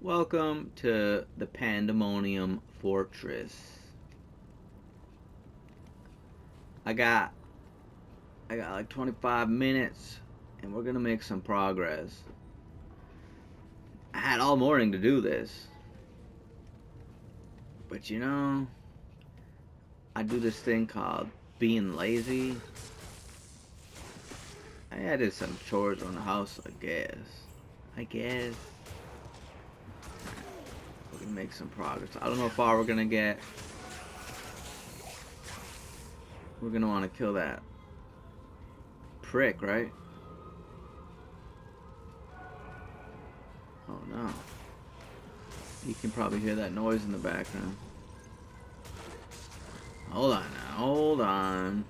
Welcome to the Pandemonium Fortress. I got like 25 minutes and we're gonna make some progress. I had all morning to do this. But I do this thing called being lazy. I did some chores around the house, I guess. We're gonna make some progress. I don't know how far we're gonna get. We're gonna wanna kill that prick, right? Oh no. You can probably hear that noise in the background. Hold on now, hold on.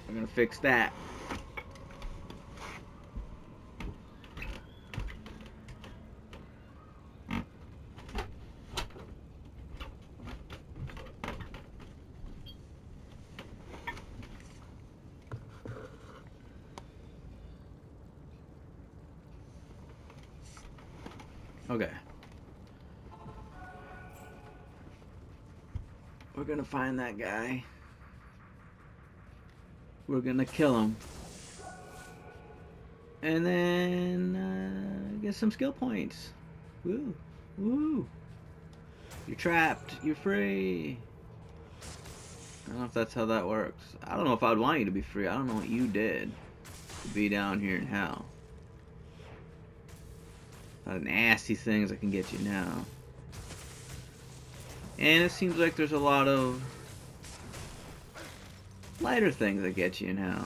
We're gonna fix that. Okay. We're gonna find that guy. We're gonna kill him. And then get some skill points. Woo. Woo. You're trapped. You're free. I don't know if that's how that works. I don't know if I'd want you to be free. I don't know what you did to be down here in hell. A lot of nasty things that can get you now. And it seems like there's a lot of lighter things that get you in hell.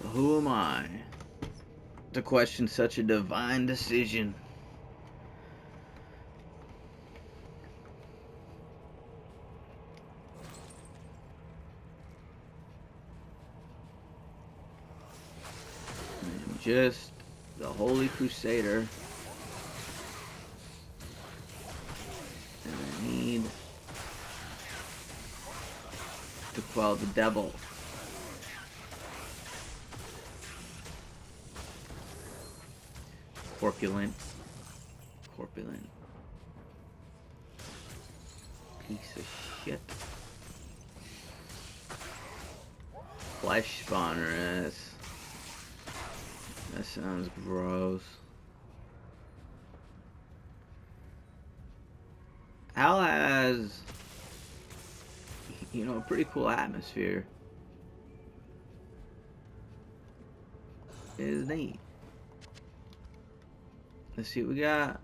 But who am I to question such a divine decision? I'm just the Holy Crusader. And I need to quell the devil. Corpulent. Piece of shit. Flesh spawner, that sounds gross. Hell has, a pretty cool atmosphere. It is neat. Let's see what we got.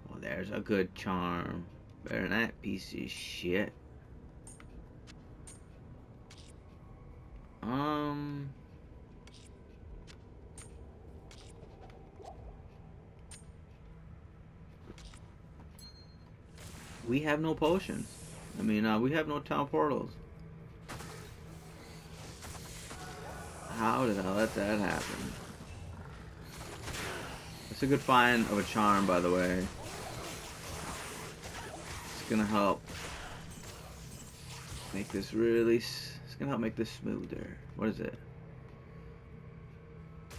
Well, there's a good charm. Better than that piece of shit. We have no potions. We have no town portals. How did I let that happen? It's a good find of a charm, by the way. It's gonna help make this it's gonna help make this smoother. What is it?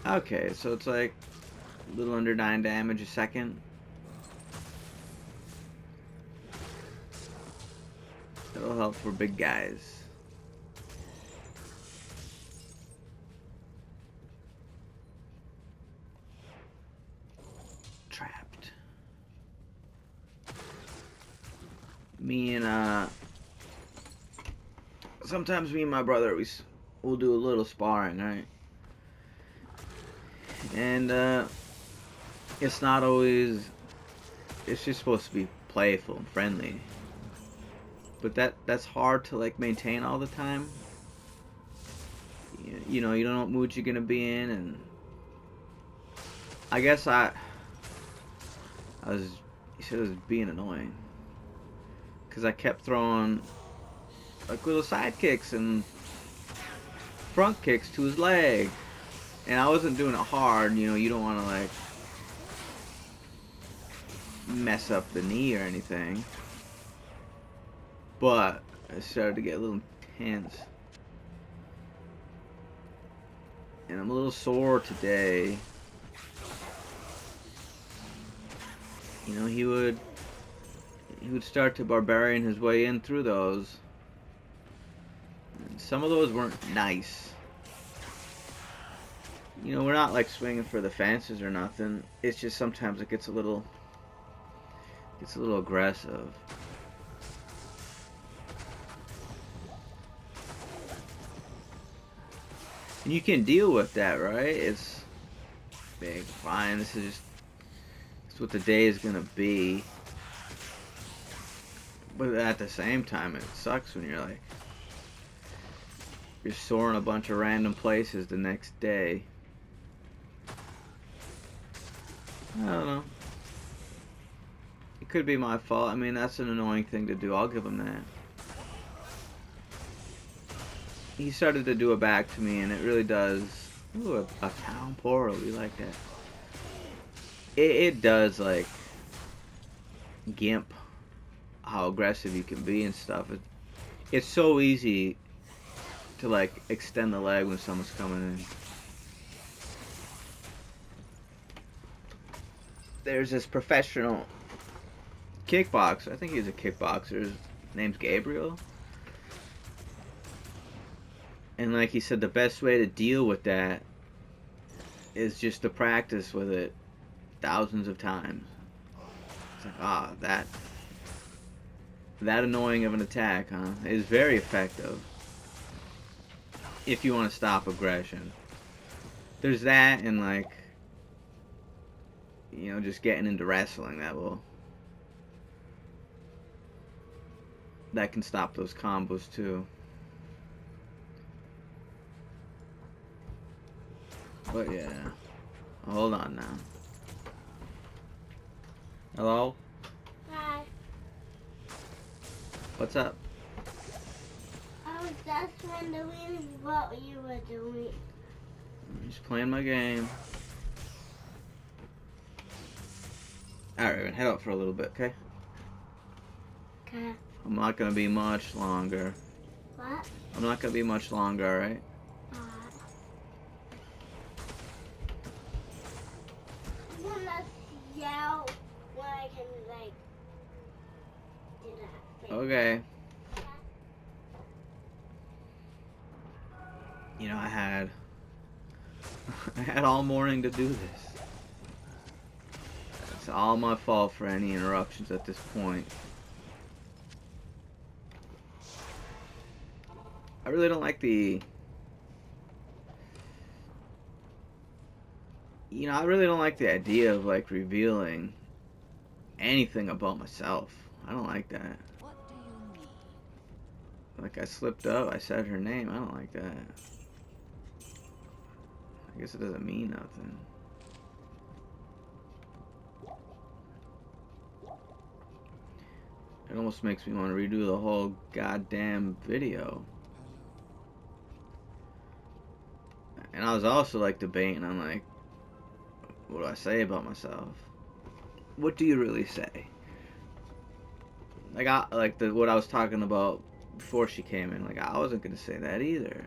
Okay, so it's like a little under 9 damage a second. It'll help for big guys. Trapped. Sometimes me and my brother, we'll do a little sparring, right? And it's not always, it's just supposed to be playful and friendly. But that's hard to like maintain all the time. You don't know what mood you're gonna be in, and I guess I was being annoying because I kept throwing like little side kicks and front kicks to his leg, and I wasn't doing it hard. You don't want to like mess up the knee or anything. But it started to get a little intense. And I'm a little sore today. You know, he would start to barbarian his way in through those. And some of those weren't nice. You know, we're not like swinging for the fences or nothing. It's just sometimes it gets a little aggressive. And you can deal with that, right? It's big, fine. This is what the day is gonna be. But at the same time, it sucks when you're soaring a bunch of random places the next day. I don't know. It could be my fault. I mean, that's an annoying thing to do. I'll give him that. He started to do it back to me, and it really does. Ooh, a town portal. We like that. It does, like, gimp how aggressive you can be and stuff. It's so easy to, like, extend the leg when someone's coming in. There's this professional kickboxer. I think he's a kickboxer. His name's Gabriel. And like he said, the best way to deal with that is just to practice with it thousands of times. It's like, that annoying of an attack, huh? Is very effective if you want to stop aggression. There's that, and like, you know, just getting into wrestling that can stop those combos too. But yeah, hold on now. Hello? Hi. What's up? I was just wondering what you were doing. I'm just playing my game. Alright, head out for a little bit, okay? Okay. I'm not gonna be much longer. What? I'm not gonna be much longer, alright? You wanna yell when I can, like, do that thing? Okay. You know, I had all morning to do this. It's all my fault for any interruptions at this point. I really don't like I really don't like the idea of like revealing anything about myself. I don't like that. What do you need? Like, I slipped up, I said her name. I don't like that. I guess it doesn't mean nothing. It almost makes me want to redo the whole goddamn video. And I was also like debating on like, what do I say about myself? What do you really say? Like what I was talking about before she came in. Like, I wasn't gonna say that either.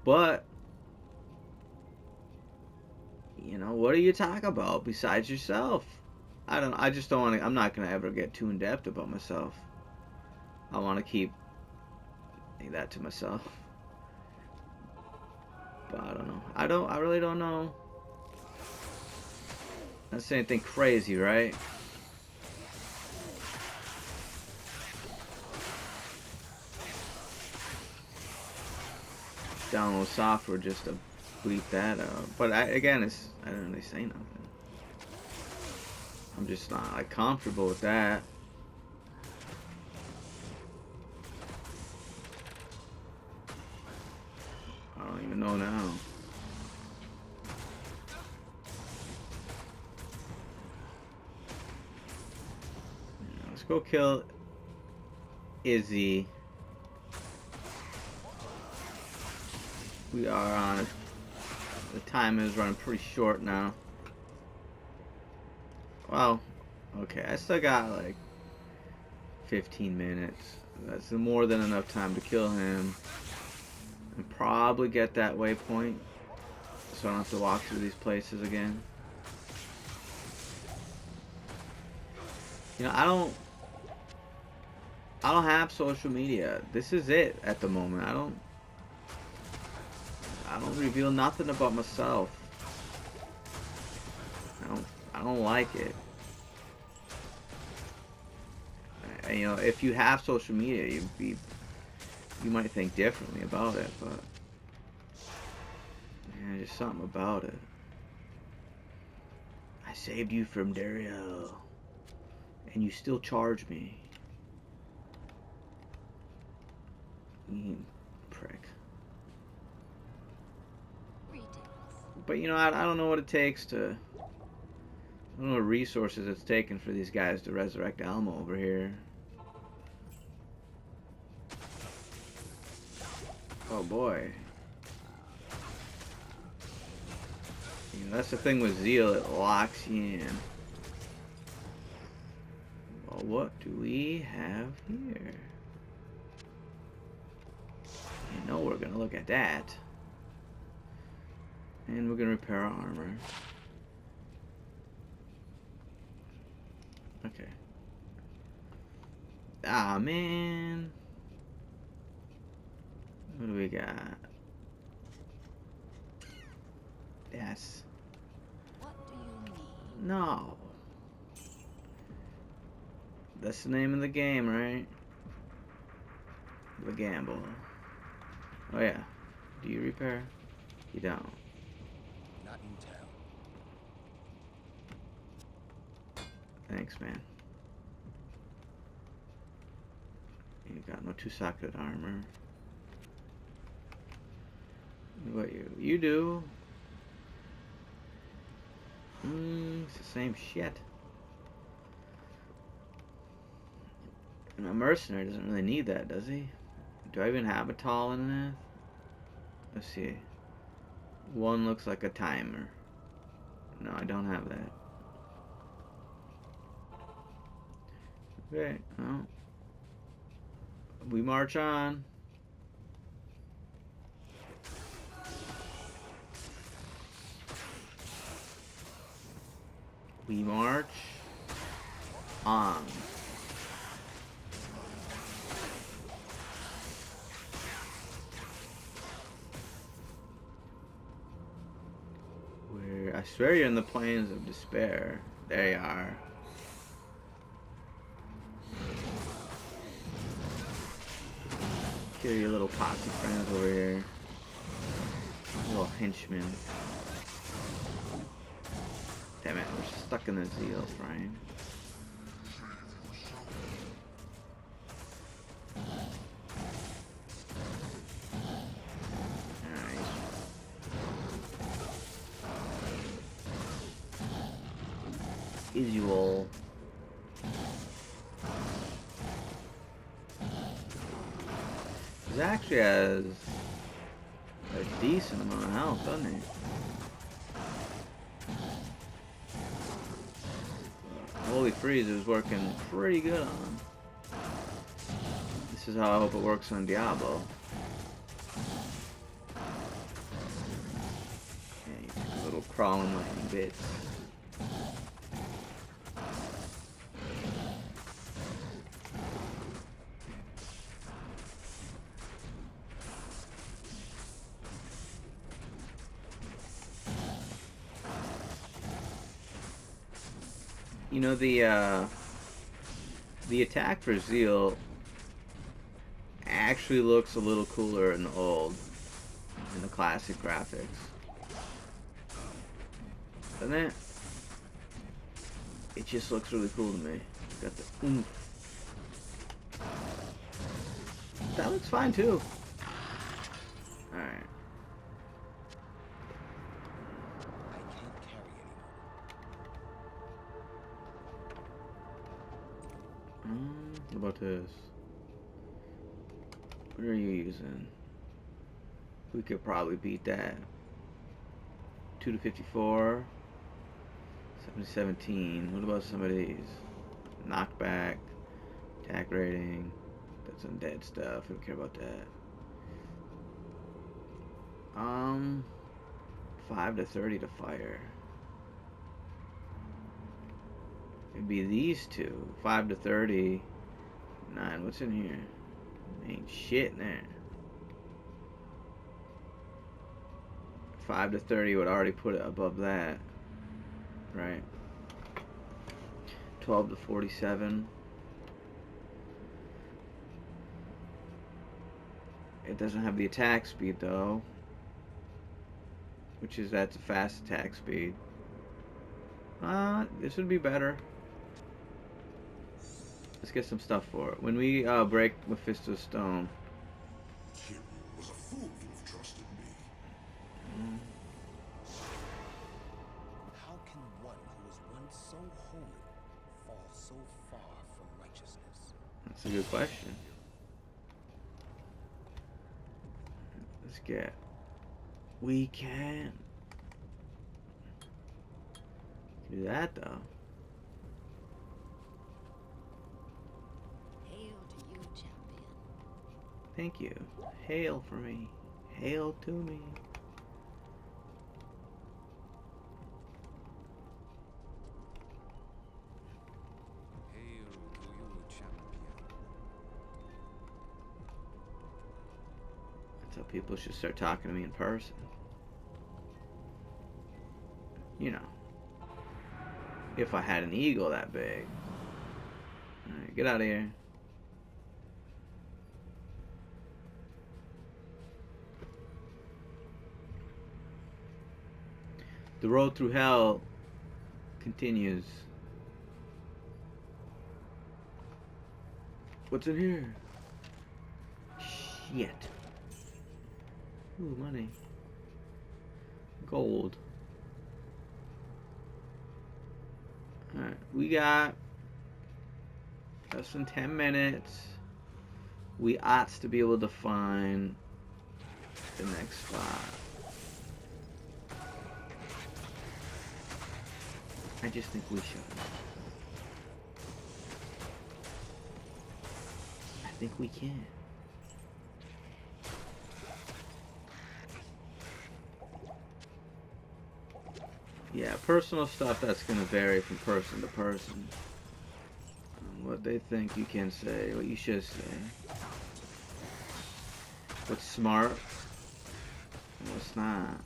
But you know, what do you talk about besides yourself? I just don't want to. I'm not gonna ever get too in depth about myself. I want to keep that to myself. But I don't know. I really don't know. Not saying anything crazy, right? Download software just to bleep that out. But I didn't really say nothing. I'm just not like comfortable with that. I don't even know now. Yeah, let's go kill Izzy. We are on it. The time is running pretty short now. Well, okay, I still got like 15 minutes. That's more than enough time to kill him. And probably get that waypoint, so I don't have to walk through these places again. You know, I don't have social media. This is it at the moment. I don't reveal nothing about myself. I don't like it. You know, if you have social media, you might think differently about it, but yeah, just something about it. I saved you from Dario, and you still charge me. You prick. But you know, I don't know what it takes to. I don't know what resources it's taken for these guys to resurrect Alma over here. Oh boy. You know, that's the thing with Zeal, it locks you in. Well, what do we have here? You know we're gonna look at that. And we're gonna repair our armor. Okay. Ah, man. What do we got? Yes. What do you need? No. That's the name of the game, right? The gamble. Oh yeah. Do you repair? You don't. Not in town. Thanks, man. You got no two-socket armor. What you do? It's the same shit. And a mercenary doesn't really need that, does he? Do I even have a tall in that? Let's see. One looks like a timer. No, I don't have that. Okay, well. We march on. We march on. I swear you're in the plains of despair. There you are. Kill your little posse friends over here. Little henchmen. Damn it, we're stuck in the Zeal frame. Izual. He actually has a decent amount of health, doesn't he? Holy Freeze is working pretty good on him. This is how I hope it works on Diablo. Yeah, you take a little crawling lightning bits. You know, the attack for Zeal actually looks a little cooler in the classic graphics. Doesn't it? It just looks really cool to me. Got the oomph. That looks fine too. Alright. I can't carry anymore. What about this? What are you using? We could probably beat that. 2 to 54. 7 to 17. What about some of these? Knockback. Attack rating. That's undead stuff. I don't care about that. Um, 5 to 30 to fire. It'd be these two. 5 to 30. 9. What's in here? Ain't shit in there. 5 to 30 would already put it above that. Right. 12 to 47. It doesn't have the attack speed though. That's a fast attack speed. This would be better. Let's get some stuff for it. When we break Mephisto's stone. Kirill was a fool to have trusted me. How can one who was once so holy fall so far from righteousness? That's a good question. Let's get. We can do that though. Hail to you, champion. Thank you. Hail for me. Hail to me. Hail to you, champion. That's how people should start talking to me in person. You know, if I had an ego that big. Alright, get out of here. The road through hell continues. What's in here? Shit. Ooh, money. Gold. Alright, we got less than 10 minutes. We ought to be able to find the next spot. I just think we should. I think we can. Yeah, personal stuff, that's going to vary from person to person. What they think you can say, what you should say. What's smart, and what's not.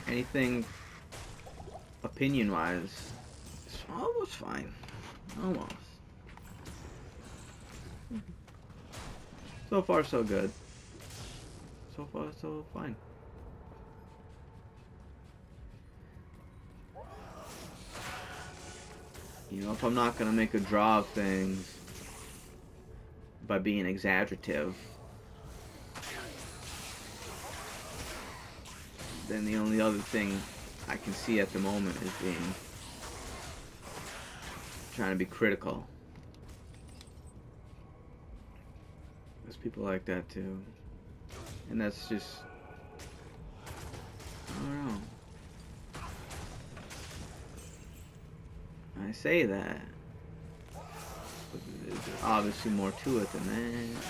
Anything opinion-wise, it's almost fine. Almost. So far, so good. So far, so fine. You know, if I'm not gonna make a draw of things by being exaggerative, then the only other thing I can see at the moment is trying to be critical. There's people like that too. And that's just, I don't know. I say that, but there's obviously more to it than that.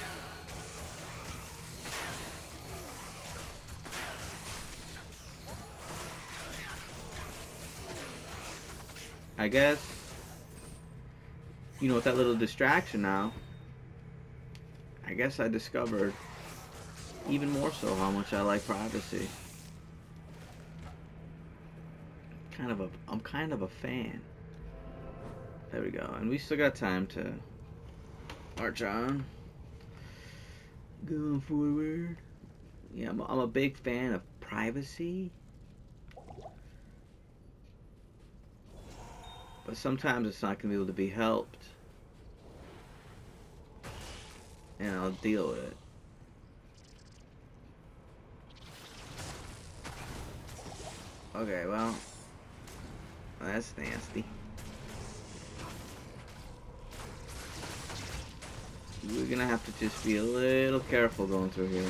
I guess, you know, with that little distraction now, I guess I discovered even more so how much I like privacy. I'm kind of a fan. There we go. And we still got time to march on. Going forward. Yeah, I'm a big fan of privacy. But sometimes it's not going to be able to be helped. And I'll deal with it. Okay, well, that's nasty. We're gonna have to just be a little careful going through here.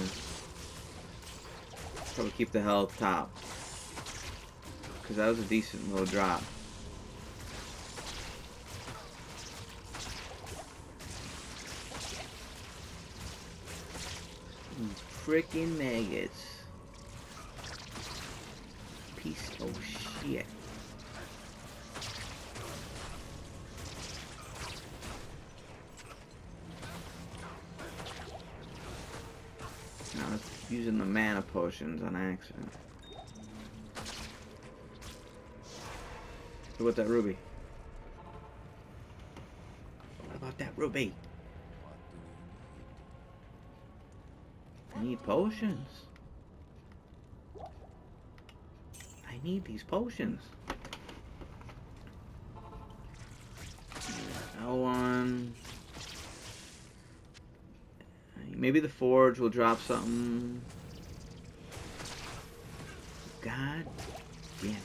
Probably keep the health top, because that was a decent low drop. freaking maggots. Piece of shit. Now I was using the mana potions on accident. What about that ruby? What about that ruby? I need potions. I need these potions. L1. Maybe the forge will drop something. God damn it.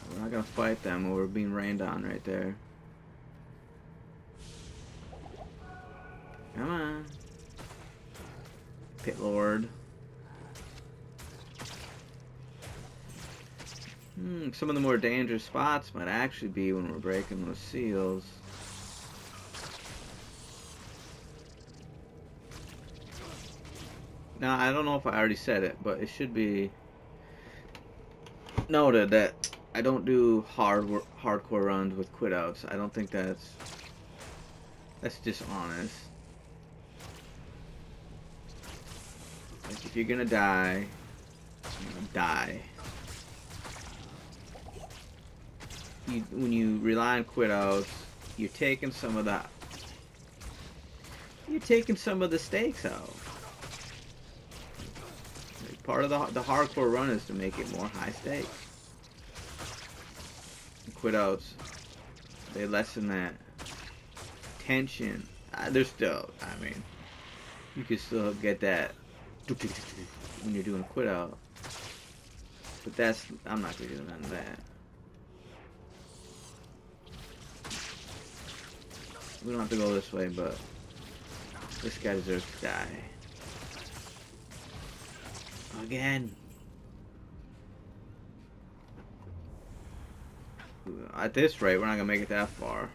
We're not gonna fight them, we're being rained on right there. Come on. Pit Lord. Some of the more dangerous spots might actually be when we're breaking those seals. Now, I don't know if I already said it, but it should be noted that I don't do hardcore runs with quit outs. I don't think that's dishonest. Like, if you're gonna die, die. When you rely on quit outs, you're taking some of the stakes out. Like, part of the hardcore run is to make it more high stakes. Quit outs, they lessen that tension. There's still, I mean, you can still get that when you're doing a quit out, but I'm not gonna do none of that. We don't have to go this way, but this guy deserves to die. Again. At this rate, we're not gonna make it that far.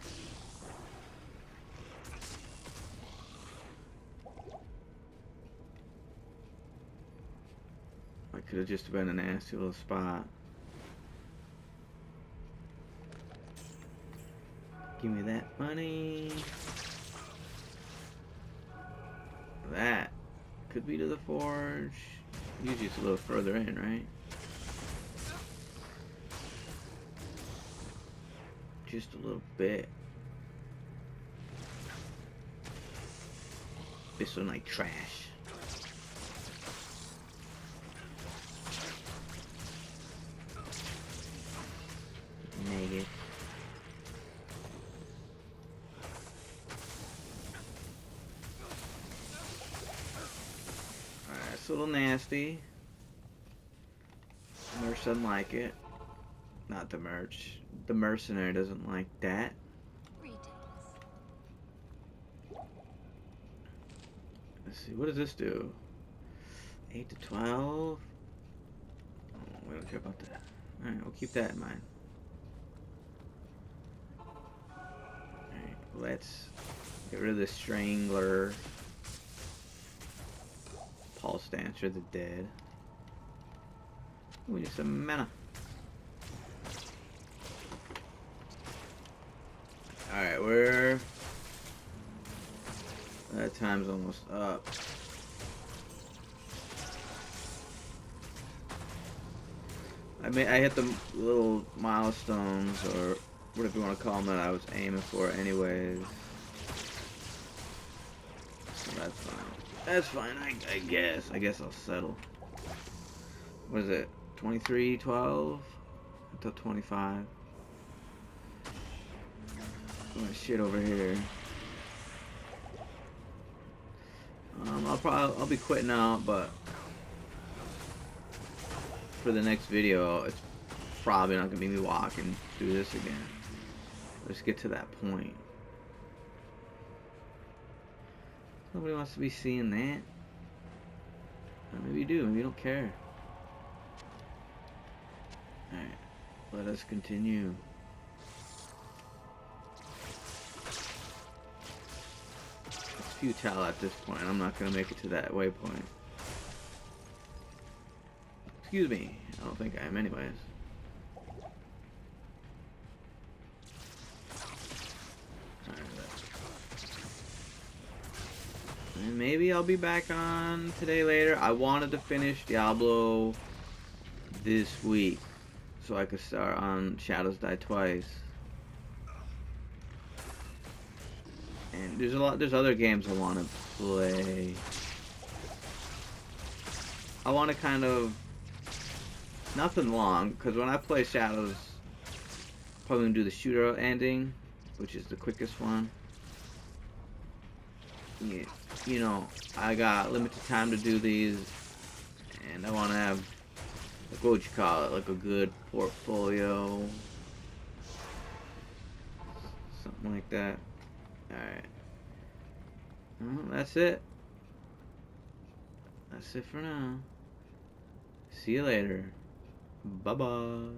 I could have just been a nasty little spot. Give me that money. That could be to the forge. Usually it's a little further in, right? Just a little bit. This one like trash. Negative. Alright, it's a little nasty. Merch doesn't like it. Not the merch. The mercenary doesn't like that. Greetings. Let's see, what does this do? 8 to 12? Oh, we don't care about that. Alright, we'll keep that in mind. Alright, let's get rid of the Strangler. Pulse Dancer, the dead. We need some mana. Alright, that time's almost up. I hit the little milestones, or whatever you want to call them, that I was aiming for anyways. So that's fine. That's fine, I guess. I guess I'll settle. What is it? 23-12? Until 25. Oh, shit over here. I'll be quitting out, but for the next video, it's probably not gonna be me walking through this again. Let's get to that point. Nobody wants to be seeing that. Or maybe you do, maybe you don't care. Alright, let us continue. futile at this point. I'm not gonna make it to that waypoint. Excuse me. I don't think I am anyways. And maybe I'll be back on today later. I wanted to finish Diablo this week so I could start on Shadows Die Twice. And there's other games I want to play. I want to kind of, nothing long, because when I play Shadows, I'm probably going to do the shooter ending, which is the quickest one. Yeah, you know, I got limited time to do these, and I want to have, like, what would you call it, like a good portfolio, something like that. Alright, well, that's it. That's it for now. See you later. Bye-bye.